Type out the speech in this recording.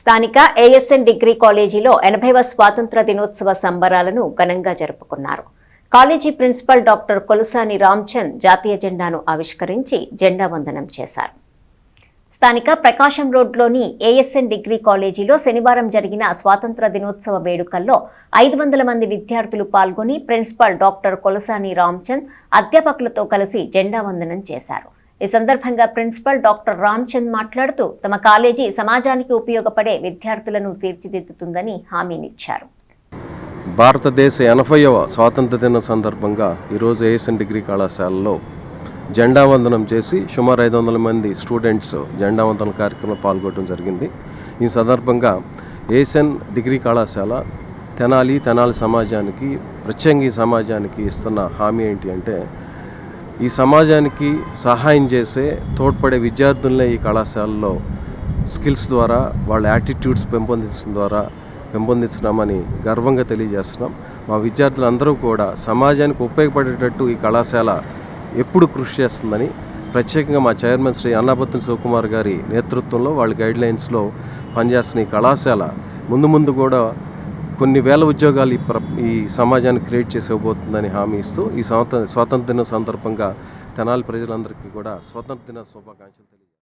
స్థానిక ASN degree కాలేజీలో 80వ స్వాతంత్ర దినోత్సవ సంబరాలను ఘనంగా జరుపుకున్నారు. కాలేజీ ప్రిన్సిపల్ డాక్టర్ కొలుసాని రామ్చంద్ జాతీయ జెండాను ఆవిష్కరించి జెండా వందనం చేశారు. స్థానిక ప్రకాశం రోడ్లోని ఏఎస్ఎన్ డిగ్రీ కాలేజీలో శనివారం జరిగిన స్వాతంత్ర దినోత్సవ వేడుకల్లో 500 మంది విద్యార్థులు పాల్గొని ప్రిన్సిపల్ డాక్టర్ కొలుసాని రామ్చంద్ అధ్యాపకులతో కలిసి జెండా వందనం చేశారు. ఈ సందర్భంగా ప్రిన్సిపల్ డాక్టర్ రామ్చంద్ మాట్లాడుతూ తమ కాలేజీ సమాజానికి ఉపయోగపడే విద్యార్థులను తీర్చిదిద్దుతుందని హామీనిచ్చారు. భారతదేశ 80వ స్వాతంత్ర దిన సందర్భంగా ఈరోజు ఏఎస్ఎన్ డిగ్రీ కళాశాలలో జెండా వందనం చేసి సుమారు 500 మంది స్టూడెంట్స్ జెండా వందన కార్యక్రమంలో పాల్గొనడం జరిగింది. ఈ సందర్భంగా ఏఎస్ఎన్ డిగ్రీ కళాశాల తెనాలి సమాజానికి ప్రత్యేకంగా ఈ సమాజానికి ఇస్తున్న హామీ ఏంటి అంటే, ఈ సమాజానికి సహాయం చేసే తోడ్పడే విద్యార్థులనే ఈ కళాశాలలో స్కిల్స్ ద్వారా వాళ్ళ యాటిట్యూడ్స్ పెంపొందించడామని గర్వంగా తెలియజేస్తున్నాం. మా విద్యార్థులందరూ కూడా సమాజానికి ఉపయోగపడేటట్టు ఈ కళాశాల ఎప్పుడు కృషి చేస్తుందని, ప్రత్యేకంగా మా చైర్మన్ శ్రీ అన్నాపత్ని శివకుమార్ గారి నేతృత్వంలో వాళ్ళ గైడ్లైన్స్లో పనిచేస్తున్న ఈ కళాశాల ముందు కూడా కొన్ని వేల ఉద్యోగాలు ఈ సమాజానికి క్రియేట్ చేసి ఇవ్వబోతుందని హామీ ఇస్తూ ఈ స్వాతంత్ర దిన సందర్భంగా తెనాలి ప్రజలందరికీ కూడా స్వాతంత్ర దిన శుభాకాంక్షలు తెలియజేస్తాను.